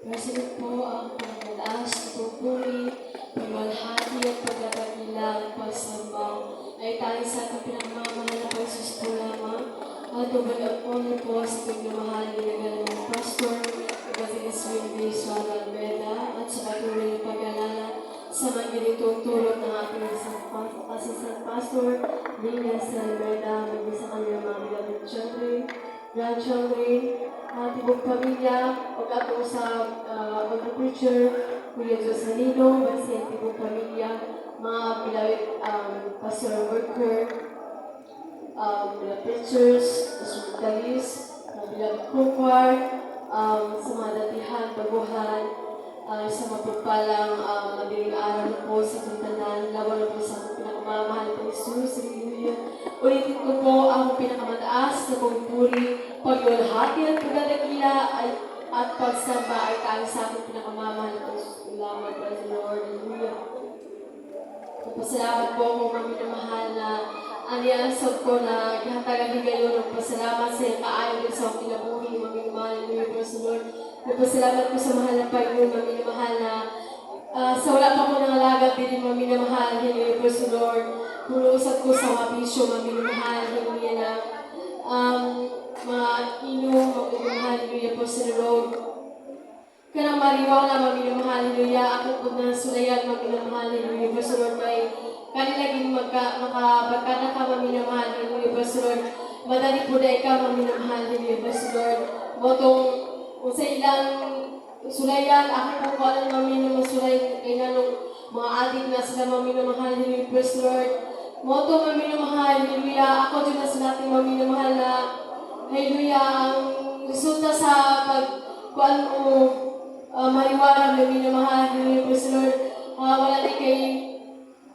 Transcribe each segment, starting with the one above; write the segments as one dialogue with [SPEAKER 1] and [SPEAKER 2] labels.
[SPEAKER 1] President po ang pagmataas na pupuri, pagmalhati at pagkakakilang pagsamba ay tayo sa ating pinagmamahal na Pagsus po lamang at honor po sa pagmamahal ng Pastor Evangelist Winnie Suara Almeida at sa patuloy na pag-alala sa mga ganitong turot ng ating Assistant Pastor Venus Almeida, maging sa kanyang mga beloved children, grandchildren, tibok pamilya, o kato sa pag-preacher, Kuya Joselino, basi ang tibok pamilya, mga beloved pastor worker, beloved preachers, hospitalis, beloved co-choir, sa mga datihan, baguhan, sa mapagpalang madaling araw po sa Tintanan, laban na po sa pinakamamahal po Jesus, Hallelujah. Ulitin ko po ang pinakamataas na pagpuri, pagwalhati at pagdadakila at pagsamba ay tayo sa aking pinakamamahal po. Salamat, praise the Lord, Hallelujah. Pasalamat po kung maminamahal na aniasog ko na ihatagan higayon ng pasalamat sa iyong kaayon sa aking kinabuhi, maminamahal, Hallelujah, praise the Lord. Nagpasalamat ko sa mahal na Panginoon, maminamahal na sa wala pa ko nangalagad din maminamahal, Hallelujah, praise the Lord. Pulusat ko sa wapisyo, maminamahal, Hallelujah, na mainom, maminamahal, Hallelujah, praise the Lord. Kanang mariwala, maminamahal, Hallelujah, ako po na sulayan, maminamahal, Hallelujah, praise the Lord, may kanilaging makabagkada ka, maminamahal, Hallelujah, praise the Lord. Madali po na ikaw, maminamahal, Hallelujah, praise the Lord. Motong kung sa ilang sulayan, ako po ko alam namin na masulay kay nanong mga adik na sila maminamahal, Hallelujah, praise the Lord. Moto maminamahal, Hallelujah, ako din na sa natin maminamahal na, Hallelujah, ang resulta sa pagkuhan o mariwara, maminamahal, Hallelujah, praise the Lord. Wala din kay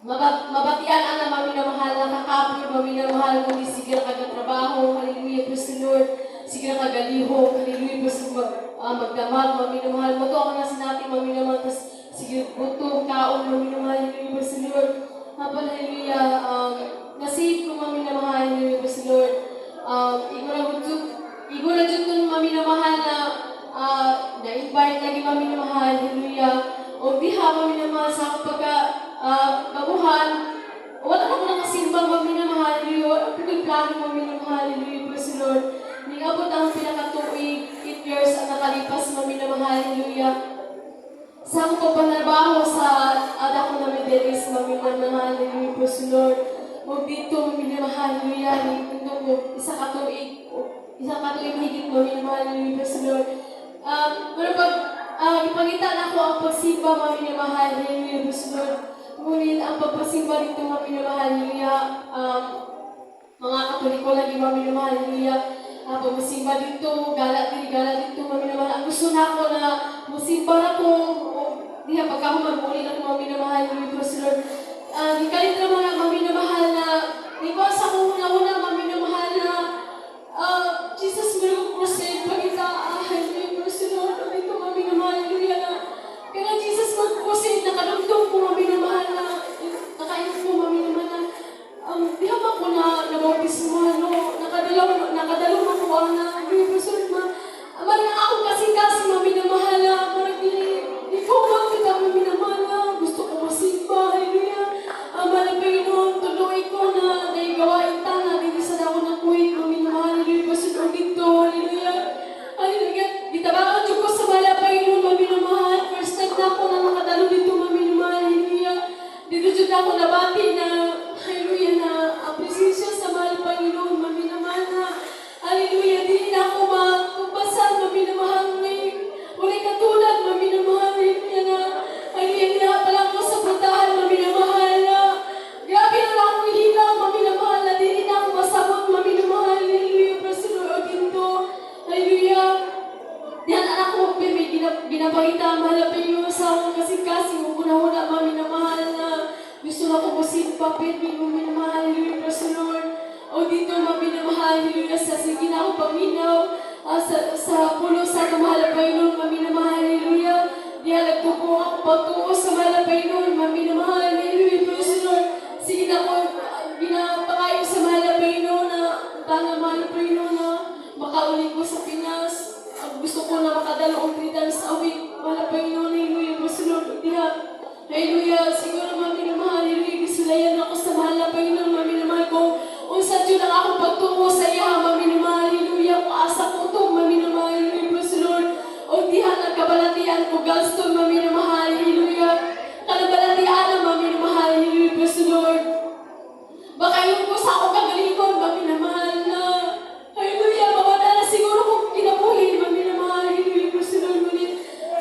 [SPEAKER 1] mabatian ang na maminamahal na kakapod, maminamahal, kundi sige na kagatrabaho, Hallelujah, praise the Lord. Sige na kagaliho, Hallelujah, praise the Lord. Magdamag, maminamahal, moto ako na sa natin maminamahal, tas sige gutom, kaon, maminamahal, Hallelujah, praise the Lord. Hallelujah, nasave ko maminamahal, Hallelujah, praise the Lord. Igura dyan kung maminamahal na na-invite lagi maminamahal, Hallelujah. O diha maminamahal sa akong pagkababuhan. Wala na ko nakasimbang maminamahal, Hallelujah. Ang plano maminamahal, Hallelujah, praise the Lord. Ningabot ang pinakatuig, 8 years ang nakalipas maminamahal, Hallelujah. Sa akong pagpanarbaho sa ada ko na Midelis, maminamahal, Hallelujah, praise the Lord. Huwag dito, maminamahal, Hallelujah. Ningtong ko, isang katuig mahigit maminamahal, Hallelujah, praise the Lord. Pero pag ipangita na ko ang pagsimba, maminamahal, Hallelujah, praise the Lord. Ngunit ang pagpasimba dito, maminamahal, Hallelujah. Mga Katoliko lagi, maminamahal, Hallelujah. Pagpasimba dito, gala dito, maminamahal. Ang gusto na ako na musimba na ko, diha pagka ako mag-uli na ko, maminamahal, Hallelujah, praise the Lord. Di kalit na mga maminamahal na, di ba sa una-una, maminamahal na, Jesus will crusade, pagkita, Hallelujah, praise the Lord. Dito, maminamahal, Hallelujah, na, kaya Jesus mag-crusade, nakadugtong ko, maminamahal na, nakainom ko, maminamahal na, di ba ko na nabautismo, nakadalaw na ko ang Hallelujah, na ako kasi maminamahal na, marag di ko makita maminamahal na, gusto ko masimba, Hallelujah. Marag Panginoon, tuloy ko na naigawain tanga, hindi sa dako na kuwit, maminamahal, Hallelujah, pasunod dito, Hallelujah. Hallelujah. Ditabangan ko sa mala, Panginoon, maminamahal. First time na ako na nakadalo dito, maminamahal, Hallelujah. Dito dyan ako nabati na, Hallelujah, na apresensya sa mahal, Panginoon, maminamahal na, Hallelujah, di na ako magpasan, maminamahal na wala katulad, maminamahal, Hallelujah, na, Hallelujah, na pala ko sa puntahan, maminamahal na, grabe na lang akong hilang, maminamahal na, di na ako masabot, maminamahal, Hallelujah, praise the Lord, ginto, Hallelujah. Diyan anak ko, may ginapakita ang mahal na Panginoon sa akong kasing-kasing, una-una, maminamahal na, gusto na ko musimpa, Pedro, maminamahal, Hallelujah, praise the Lord. O dito, maminamahal, Hallelujah, sa sige na ako paminaw, sa pulo sa kamahal na Panginoon, maminamahal, Hallelujah. Diyan nagtupo ako pagtuo sa mahal na Panginoon, maminamahal, Hallelujah, praise the Lord. Sige na ko, ginapangayo sa mahal na Panginoon na, tangang mahal na Panginoon na, makaulit ko sa Pinas. Gusto ko na makadala ang 3 times a week, kabalatian ko gaston, mami na mahal, hallelujah. Kanabalatian, mami na mahal, hallelujah, praise the Lord. Baka yung po sa akong kagalingon, mami na mahal na, hallelujah, mawala na siguro kung kinabuhi, mami na mahal, hallelujah, praise the Lord, ulit.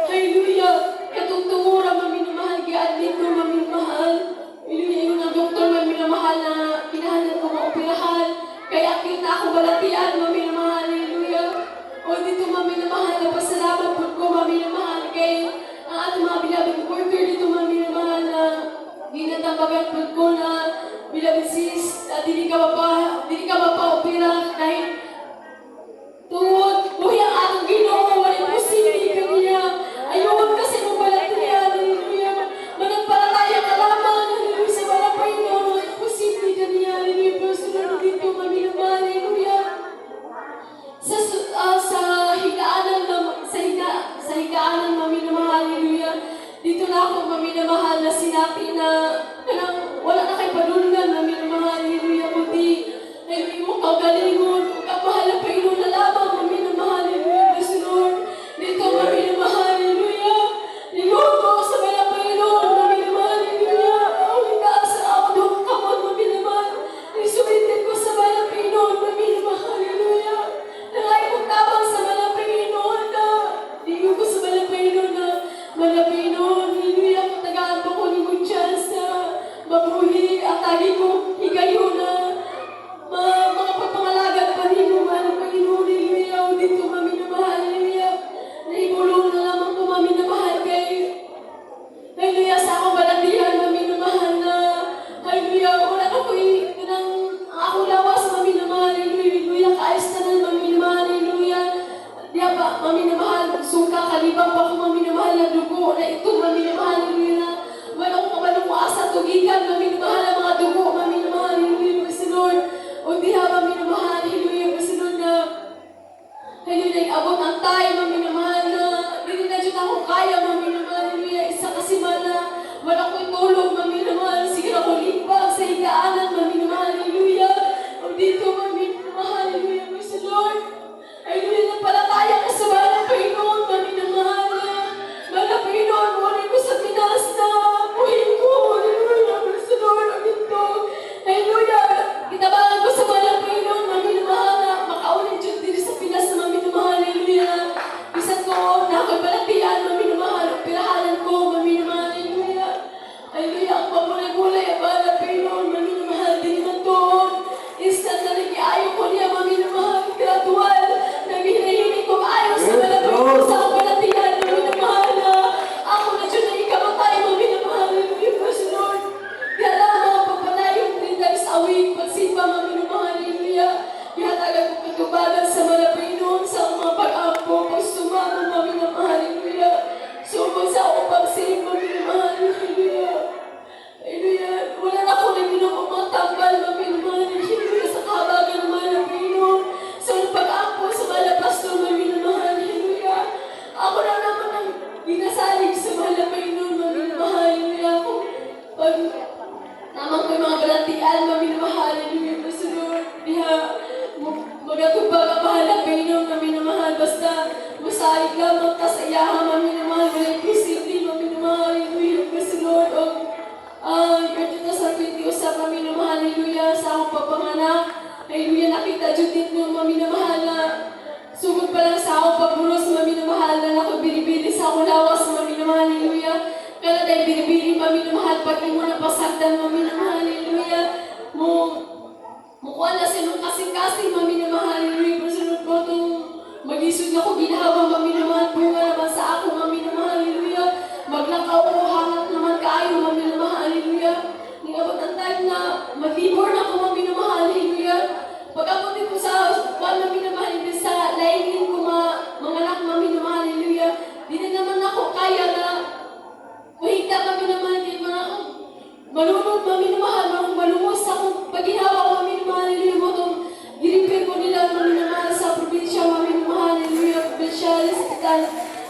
[SPEAKER 1] Hallelujah, katungtungura, mami na mahal, giadlin ko, mami na mahal. Hallelujah, yung ang doktor, mami na mahal na kinahanan ko maoperahan. Kaya kita ako balatian, mami na mahal, hallelujah. O dito, mami na mahal, napasalamat po ko, mami na mahal, kay ang ating mga bilabing worker dito, mami na mahal, na ginatambagan po ko na bilabing sis, dili ka mapa-opera dahil tuwod, buhay ang atong Ginoo, walang posible kaniya. Ayun kasi mong balatian, hallelujah. Managpalataya ka lamang, hallelujah, sa wala pa yun, walang posible kaniya, hallelujah. Pero sunod dito, mami na mahal, hallelujah. Sa higaanan, mami na mahal, hallelujah. Dito na ako, mami na mahal, na sinabi na wala na kay padulungan, mami na mahal, hallelujah. Kundi, hallelujah, mo kagalingon, kapahal na Panginoon na lamang, mami na mahal, hallelujah, bless the Lord. Dito, mami na mahal, hallelujah. Lingon ko sa mga Panginoon, mami na mahal, hallelujah. Ang higaan sa ako, doon kamon, mami na mahal. Isulitin ko sa mga Panginoon, mami na mahal, hallelujah. Nangay kong tabang sa mga Panginoon na, lingon ko sa mga Panginoon na, mga Panginoon, hallelujah, katagaan ko ni mo chance na mabuhi at tagi ko, higayo na, mga pagpangalagan pa rin mo, mga Panginoon, hallelujah. Dito, mami na mahal, hallelujah. Naibulong na lamang ko, mami na mahal, kay hallelujah, sa akong balatihan, mami na mahal na, hallelujah, wala na ko ang ako lawas, mami na mahal, hallelujah, kaayos na na, mami na mahal, hallelujah. Diya ba, mami na mahal, suka, kalibang pa ko, mami na mahal, na dugo, na ito, mami na mahal, hallelujah. Wala ko kabalong asa, tugigan, mami na mahal, ang mga dugo, mami na mahal, hallelujah, praise the Lord. O diha, mami na mahal, hallelujah, praise the Lord na, hallelujah, abot ang tayo, mami na mahal na, hindi na dyan ako kaya, mami na mahal, hallelujah, isa kasi mana, wala ko'y tulog, mami na mahal, sige na ko limpag sa higaanan, mami na mahal, hallelujah. O dito, mami na mahal, hallelujah, praise the Lord. Hallelujah, nagpalataya ka sa mga Panginoon, mami na mahal na, mga Panginoon, wala ko sa Pinas na, buhin ko, hallelujah, praise the Lord, o dito, hallelujah, kitabangan ko sa mga Panginoon, mami na mahal na, makaunin dyan dito sa Pinas na mami na mahal, hallelujah. Bisan ko, nakapalatian, mami na mahal, pirahanan ko, mami na mahal, hallelujah. Hallelujah, ang pamulay-mulay, ang mga Panginoon, mami na mahal, din naman to. Instant na nag-iayo ko niya, mami na mahal, gradual, nag-hinahinig ko maayo sa mga Panginoon, sa kapalatian, mami na mahal na, ako na dyan na ikamatay, mami na mahal, hallelujah, praise the Lord. Kaya lang mga pagpalayon, 3 times a week, pagsimba, mami na mahal, hallelujah. Kaya tagal ko katubagan sa mga Panginoon, sa mga pag-ampo, pagsumama, mami na mahal, hallelujah. Sumag sa ako pag-save, mami na mahal, hallelujah. Hallelujah. Wala na ako na minumutambal, mami na mahal, hallelujah, sa kahabagan ng mga Panginoon. Sa pag-ampo, sa mga pastor, mami na mahal, hallelujah. Ako na naman ang ginasalig sa mga Panginoon, mami na mahal, hallelujah. Pag naman ko yung mga balatian, mami na mahal, hallelujah, praise the Lord. Diha, magatubag ang mahal ng Panginoon, mami na mahal. Basta, masalig lamang ta sa iyaha, mami na mahal. Walang posible, mami na mahal, hallelujah, praise the Lord. Yung dito sa 20 usap, mami na mahal, hallelujah, sa akong pagpanganak. Hallelujah, nakita dyan dito, mami na mahal na sugod pa lang sa akong pagbulos, mami na mahal na ako binibili sa akong lawas, mami na mahal, hallelujah. Kaya dahil binibili, mami na mahal, pag mo na pasagdan, mami na mahal, hallelujah. Mukha na sinong kasing-kasing, mami na mahal, hallelujah. Pasunod ko itong mag-isod na ko ginawa, mami na mahal, bunga naman sa ako, mami na mahal, hallelujah. Maglakaw ko, hangat naman kaayo, mami na mahal, hallelujah. Ningabot ang time na mag-libor na ko, mami na mahal, hallelujah. Pag-abot din ko sa mami na mahal, sa laingin ko mga anak, mami na mahal, hallelujah. Di na naman ako kaya na mahita, mami na mahal, din mga malunod, mami na mahal, malungos akong pag-ginawa ko, mami na mahal, hallelujah. Mo itong giripir ko nila, mami na mahal, sa probinsya, mami na mahal, hallelujah. Provincial, hospital,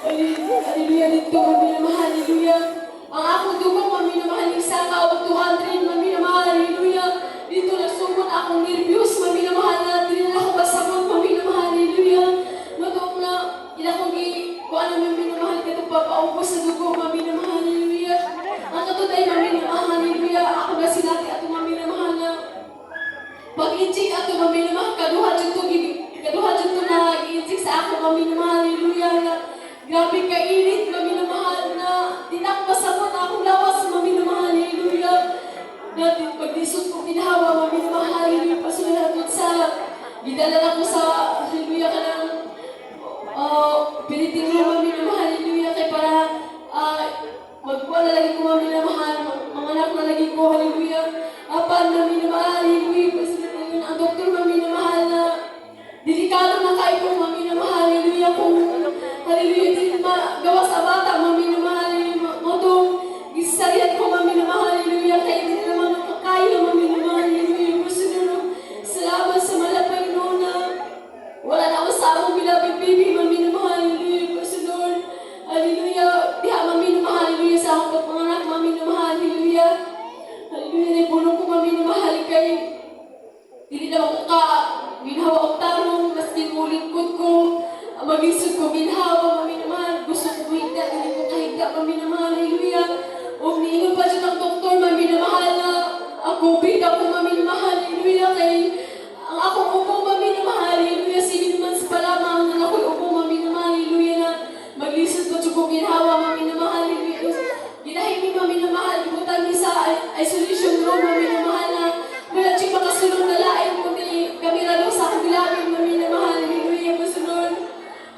[SPEAKER 1] hallelujah, dito, mami na mahal, hallelujah. Ang akong dugong, mami na mahal, isa ka, 200, mami na mahal, hallelujah. Dito nagsumot akong nervyos, mami na mahal, na din na ako basamot, mami na mahal, hallelujah. Matong na, ila kong kung ano, mami na mahal, nagpapaubos sa dugo, mami na mahal, hallelujah. Ang katuday, mami na mahal, hallelujah. Ako na sinati ato, mami na mahal na. Pag-inchik ato, mami na mahal, kaduha dyan to na i-inchik sa ako, mami na mahal, hallelujah. Na grabe kainit, mami na mahal na. Di na ako masabot na akong lawas, mami na mahal, hallelujah. Na pag-disot ko ginawa, mami na mahal, hallelujah. Pasulat ko sa, gidala ko sa, hallelujah ka ng pilitin mo, mami na mahal, hallelujah, kay para magwala lagi ko, mami na mahal, mga anak na lagi ko, hallelujah, apan, mami na mahal, hallelujah, kasi ang doktor, mami na mahal na, delikado na kayo ko, mami na mahal, hallelujah, kung, hallelujah, di magawa sa bata, mami na mahal, motong, gisariat ko, mami na mahal, hallelujah, kaya hindi naman nakakaya, mami na mahal, hallelujah, gusto nyo, salamat sa malapay noon na, wala na ako sa among beloved baby, mami na mahal, hallelujah, praise the Lord, hallelujah, diha mami na mahal, hallelujah, sa akong pagpanganak, mami na mahal, hallelujah, hallelujah, naipulong ko, mami na mahal, kay, dili na ako ginhawa og tarong, maski mulingkod ko, magisod ko ginhawa, mami na mahal, gusto ko higda, dili ko kahigda, mami na mahal, hallelujah, o niingon pa dyan ang doktor, mami na mahal na, ako, bida ko, mami na mahal, hallelujah, kay, ang akong upo, mami na mahal, hallelujah, 7 months pa lamang na ako'y upo, mami na mahal, hallelujah, na maglisod ko tsukong ginhawa, mami na mahal, hallelujah, ginahimi, mami na mahal, ibutan niya sa isolation room, mami na mahal, na wala siya makasulong na lain, kundi kami ralo sa akong bilangin, mami na mahal, hallelujah, masunod,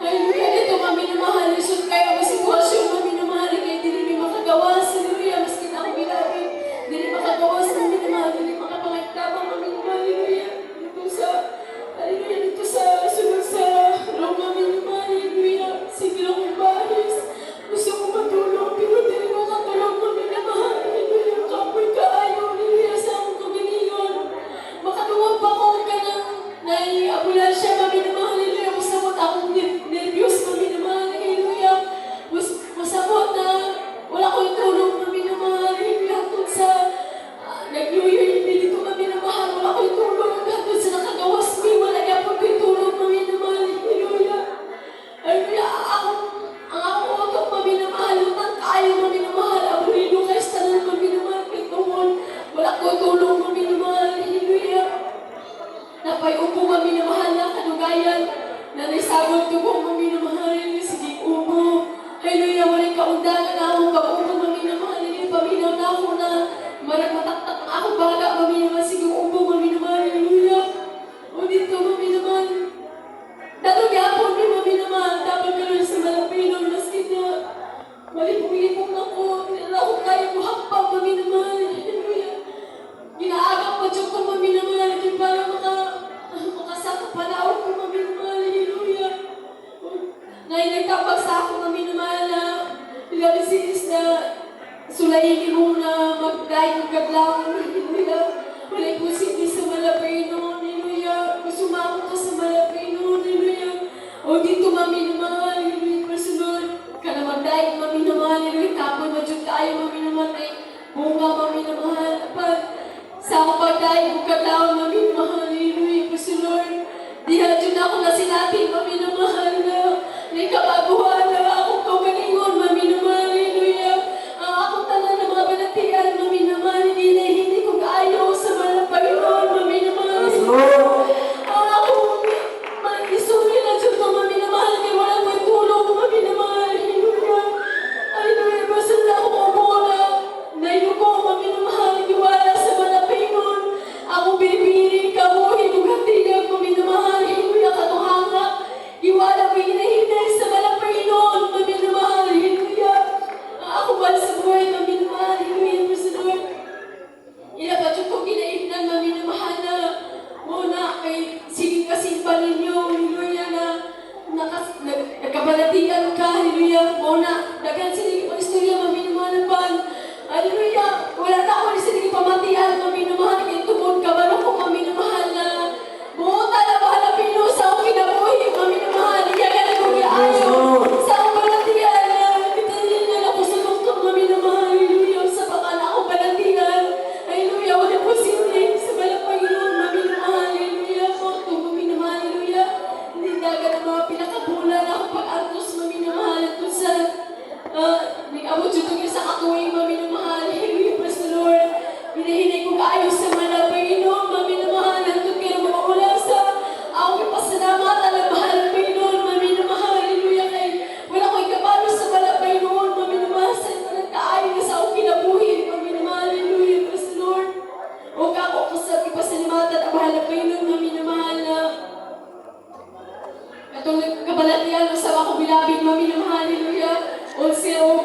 [SPEAKER 1] hallelujah, dito, mami na mahal, lisod kayo ang sitwasyon, mami na mahal, kaya dili makagawas, hallelujah, maski na akong bilangin, dili makagawas, mami na mahal, dili makapangagtabang, mami na mahal, hallelujah, dito sa sunod sa Roma, minimum, hallelujah, sige lang kong bahis, gusto ko matulog, pero hindi ko katulog, mami na mahal, hallelujah, kapoy kaayo, hallelujah, sa akong kagalingon, makatuwag pa ko ka ng nai-ambulansya, mami na mahal, hallelujah, masabot akong nervyos, mami na mahal, hallelujah, masabot na wala ko yung tulog, mami na mahal, hallelujah, kung sa nag-new-year, hindi dito, mami na mahal, wala ko yung tulog, hanggang sa nakagawas mi, wala niya po yung tulog, mami na mahal, hallelujah. Hallelujah, ang akong utok, mami na mahal, utang kaayo, mami na mahal, aburido kayo sa tanan, mami na mahal, pintuhon, wala ko yung tulog, mami na mahal, hallelujah. Napay upo, mami na mahal, na kadugayan, na naisagod tugong, mami na mahal, sige upo, hallelujah, walang kaundangan na akong pag-upo, mami na mahal, paminaw na ako na marag mataktak na akong baga, mami naman, sige upo, mami naman, hallelujah. O dito, mami naman. Datong yapon ni mami naman, dapat karoon sa Malapino, maski na malipong-lipong ako, nila ako kaya mo hakpang, mami naman, hallelujah. Ginaagap pa dyan ko, mami naman, para makasakap panahon ko, mami naman, hallelujah. Ngayon nagtapag sa ako, mami naman, na ilabisinis na sulayin mo na mag-die ng kadlaw, hallelujah. Walay po sindi sa Malapino, hallelujah. Sumako ka sa Malapino, hallelujah. O dito, mami naman, hallelujah, personal. Ka na mag-die, mami naman, hallelujah. Tapon, madyod tayo, mami naman, ay bunga, mami naman. Sa ako pag-die, ng kadlaw, mami naman, hallelujah, personal. Diha dyan ako na sinatin, mami naman, na may kabaguhan na akong kaugalingon, mami naman, hallelujah. Akong tanan na mga banatian, mami naman, hindi ko kaayo sa mga Panginoon, mami naman. Akong mag-isuri na dyan ko, mami naman, kaya walang may tulong, mami naman, hallelujah. Hallelujah, basta na ako mabula, nayo ko, mami naman, iwala sa mga Panginoon. Ako binibiri, kamuhin, ugatinag, mami naman, hallelujah, katuhanga. Iwala mo hinahinay sa mga Panginoon,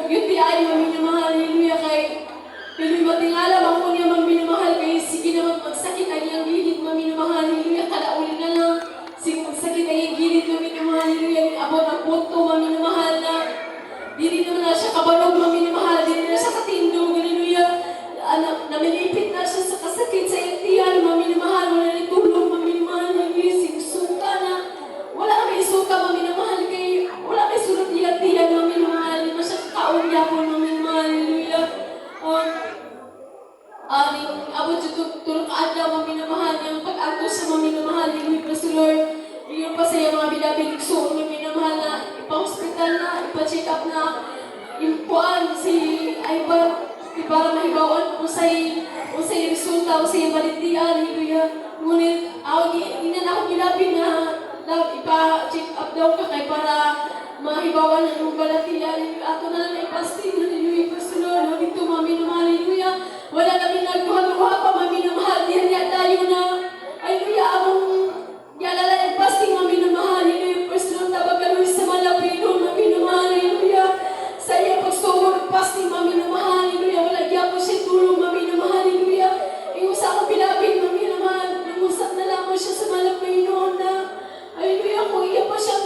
[SPEAKER 1] Yun di ay maminamahal, hallelujah, kay Hallelujah, matingala, ako niya maminamahal, kay sige naman magsakit ay iyang gilid, maminamahal, hallelujah, kalauli na lang, sige magsakit ay iyang gilid, maminamahal, hallelujah, abot ang punto, maminamahal na, dili naman na siya kabalog, maminamahal, dili na siya katindog, hallelujah, namilipit na siya sa kasakit sa iyang tiyan, maminamahal, wala na tulong, maminamahal, hallelujah, sigsuka na, wala may suka, maminamahal, kay wala may sulat iyang tiyan, maminamahal, di siya kakaon yapon, maminamahal, hallelujah, abot yung tulong kaadlaw, maminamahal, yung pag-agos sa maminamahal, hallelujah, praise the Lord, yun pa sa iyang mga binabilig so, maminamahal na, ipa-hospital na, ipa-check up na, yung kuan, si Ivan, para mahibawan kung sa'yo resulta, kung sa'yo balintian, hallelujah. Ngunit, hindi na ako ginabing na ipa-check up daw ka kay para mahibawan na yung balintian, ato na lang ipasting, hallelujah, praise the Lord, dito maminamahal, hallelujah. Wala kami nagkuha-kuha pa, maminamahal, diyan tayo na, hallelujah, among yalala yung pasting, maminamahal, hallelujah, praise the Lord, tabagaluy sa malapino, maminamahal, hallelujah. Sa iya pagsugod, pasting, maminamahal, hallelujah. Wala diya po siya tulong, maminamahal, hallelujah. Iusa akong pinapin, maminamahal. Nangusap na lamang siya sa malapino na, hallelujah, kung iya pa siya,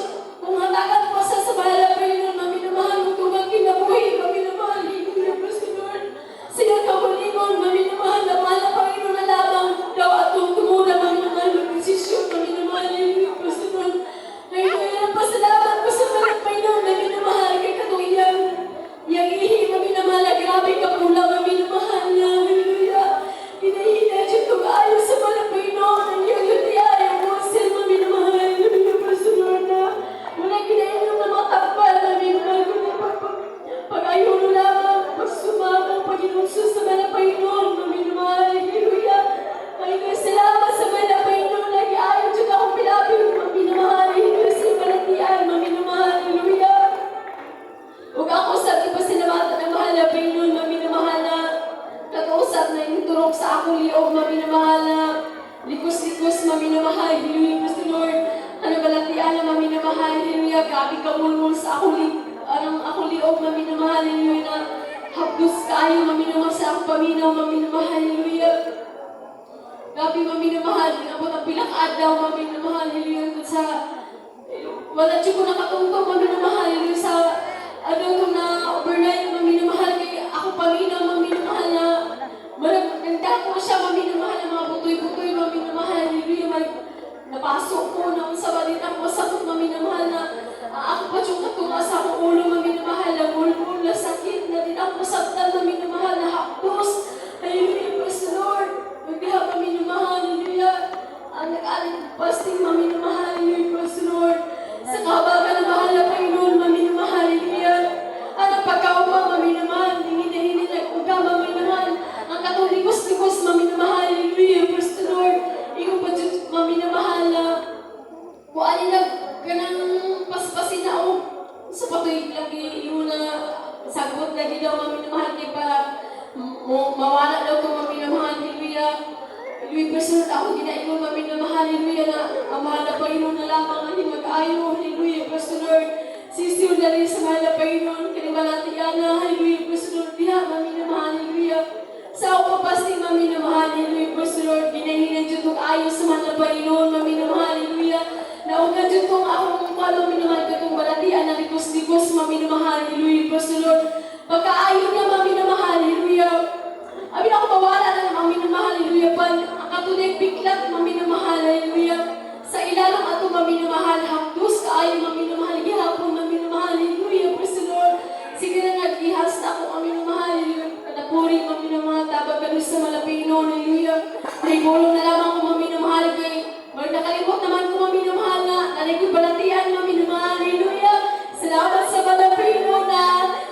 [SPEAKER 1] kung hatagan pa sa malapino, maminamahal, kung tugang kinabuhi, maminamahal, hallelujah, praise the Lord. Siya kabulingon, maminamahal, na malapino na lamang, daw atong tumura, maminamahal, magsisyon, maminamahal, hallelujah, praise the Lord. Hallelujah, pasalamat ko sa malapino, maminamahal, kay katuyan. Yang ihi, maminamahal, grabe ka pula, maminamahal niya, hallelujah. Hinahina siya itong ayos sa malapino, hallelujah, yun di ayaw mo, sir, maminamahal, hallelujah, praise the Lord na. Wala kinainom na makapal, maminamahal, pag-ayaw mo lamang, pagsumama, pag-inunso sa malapino, maminamahal, hallelujah. Hallelujah, salamat sa malapino, nag-ayaw siya akong pilapin, maminamahal, hallelujah, sa malatian, maminamahal, hallelujah. Huwag ako sa iba sinamata ng mahal na Panginoon, maminamahal na kakausap na inuturok sa akong liog, maminamahal na likos-likos, maminamahal, hallelujah, praise the Lord. Ano balatian na maminamahal, hallelujah, gabi ka mulmul sa akong liog, maminamahal, hallelujah, na hapdos kayo, maminamahal sa akong paminaw, maminamahal, hallelujah. Gabi, maminamahal, abot ang bilang adlaw, maminamahal, hallelujah, sa wala siya ko nakatungtong, maminamahal, hallelujah, sa itong na overnight, maminamahal, kay ako paminaw, maminamahal na nagda ko siya, maminamahal na mga butoy-butoy, maminamahal, hallelujah, napasok ko na sa balita ko, sakot, maminamahal na ako pa yung katunga sa akong ulo, maminamahal na mulmul na sakit, na din ako sabtan, maminamahal na hapdos, hallelujah, praise the Lord, magbiha, maminamahal, hallelujah, ang nag-aling fasting, maminamahal, hallelujah, praise the Lord, sa kahabagan na mahal na Panginoon, maminamahal, hallelujah. Ang pagkauma, maminamahal, hingin-hingin nag-uga, maminamahal. Ang katulikos-likos, maminamahal, hallelujah, praise the Lord. Ikaw pa dyan, maminamahal na kung alin na ganang paspasin na ako sa patuig lagi, yung na sagot lagi daw, maminamahal, kaya para mawala daw ito, maminamahal, hallelujah. Hallelujah, praise the Lord, ako ginaingon, maminamahal, hallelujah, na ang mahal na Panginoon na lamang ang mag-ayo, hallelujah, praise the Lord. Sisiw na rin sa mahal na Panginoon, kanibalatiana, hallelujah, praise the Lord, diha, maminamahal, hallelujah. Sa ako papasting, maminamahal, hallelujah, praise the Lord, ginahinan dyan itong ayos sa mahal na Panginoon, maminamahal, hallelujah. Naungan dyan itong akong maminamahal, katong balatian na likos-likos, maminamahal, hallelujah, praise the Lord. Pagkaayo niya, maminamahal, hallelujah. Abin ako mawala na ng maminamahal, hallelujah, ang katunay biglat, maminamahal, hallelujah. Sa ilalong ato, maminamahal, hapdos, kaayo, maminamahal, gihapon, maminamahal, hallelujah, praise the Lord. Sige na nag-ihas na ako, maminamahal, hallelujah. Kadapuri, maminamahal, tabag ganun sa malapino, hallelujah. Naibulong na lamang ko, maminamahal, kay nakalimot naman ko, maminamahal na, nanay balatian, maminamahal, hallelujah. Salamat sa malapino na,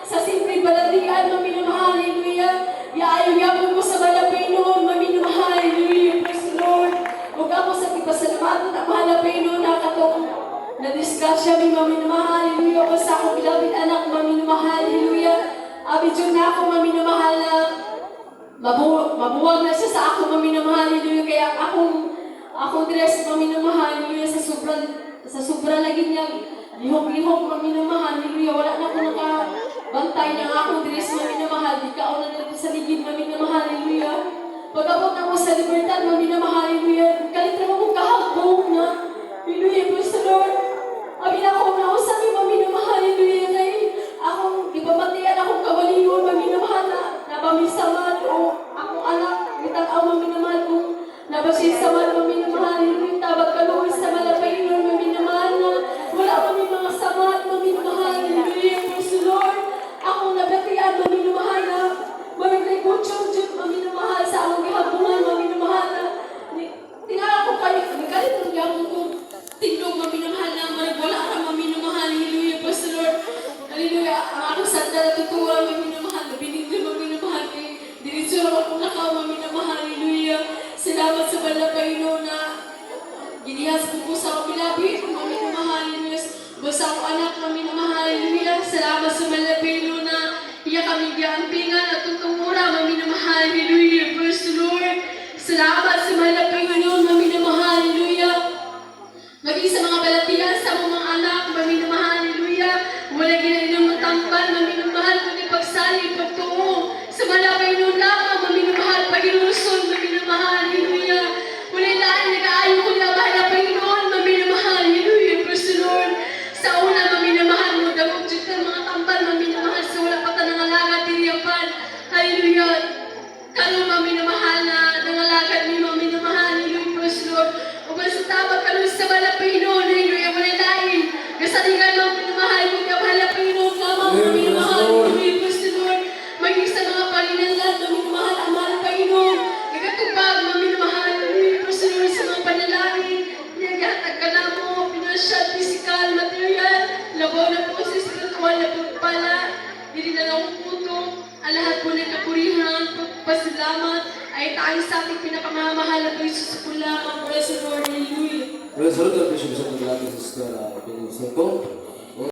[SPEAKER 1] sa simple balatian, maminamahal, hallelujah. Yaayo-yapon ko sa malapino, maminamahal, hallelujah, praise the Lord. Huwag ako sa ipasalamatan at mahalapin noon na katong na-disgrasya mi, maminamahal, hallelujah. Basta ako bilabid anak, maminamahal, hallelujah. Abidyon na ako, maminamahal na mabuwag na siya sa ako, maminamahal, hallelujah. Kaya akong dress, maminamahal, hallelujah. Sa sobrang lagi niya, lihok-lihok, maminamahal, hallelujah. Wala na ako bantay ng akong dress, mami na mahal. Di ka na natin sa ligid, mami na mahal. Hallelujah. Pag-abot na mo sa libertad, mami na mahal. Hallelujah. Kalitra mo kong kahapong na. Hallelujah. Praise the Lord. Amin ako na ako sa amin, mami na mahal. Hallelujah. Kay akong ipamatian akong kabalingon, mami na mahal na. Nabamisaman o akong anak. Gitag-aw, mami na mahal kong nabasisaman, mami na mahal. Hallelujah. Tabag kaluwi sa malapainon, mami na mahal na. Wala kami mga samat, mami na mahal. Hallelujah. Praise the Lord. Akong nabatian, mami na mahal na. Maragay ko, chum-chum, mami na mahal sa among gihabungan, mami na mahal na. Tingala ko kayo, nagkalit ng gapon ko. Tingnog, mami na mahal na. Wala ka, mami na mahal. Hallelujah. Praise the Lord. Hallelujah. Ang akong sanda na tutuwa, mami na mahal. Binigyan, mami na mahal. Kay diretso naman kung nakaw, mami na mahal. Hallelujah. Salamat sa banal Panginoon na ginihas ko po sa kabilabit, mami na mahal. Hallelujah. Basta ako anak, mami na mahal. Hallelujah. Salamat sa banal Panginoon na iya kami giampingan at tutungura, mami na mahal. Hallelujah. Praise the Lord. Salamat sa banal Panginoon, mami na mahal. Hallelujah. Maging sa mga balatian sa mga anak, mami na mahal. Hallelujah. Wala ginailang matangkal, mami na mahal. Kundi pagsali, pagtuo. Sa banal Panginoon lamang, mami na mahal. Paghinusun, mami na mahal. Hallelujah. Wala dahil nag-aayon ko na banal Panginoon, mami na mahal. Hallelujah. Praise the Lord. Sa una, mami na mahal mo. Dagog dito mga tambal, mami na mahal. Sa wala pa nangangalagad, tiniyapan. Hallelujah. Kalo, mami na mahal na nangalagad ni mami na mahal. Hallelujah. Praise the Lord. O ba sa tabag kalo sa banal Panginoon. Hallelujah. Wala dahil. Kasalingan, mami na mahal. Kung ka banal Panginoon lamang, mami na mahal. Hallelujah. Praise the Lord. Maging sa mga palinanlan, mami na mahal. Ang mahal Panginoon. Ikatupag, mami na mahal. Hallelujah. Praise the Lord. Sa mga panalangin. Nagahatag ka na mo. Financial, physical, material. Labaw na po sa spiritual na pagpala. Hindi na lang puto. Ang lahat po ng kapurihan, pagpasalamat ay tayo sa ating pinakamamahal na Kristo sa pula. Praise the Lord. Hallelujah.
[SPEAKER 2] Praise the Lord. God bless you. Sa mga natin, Sister Benny Seco.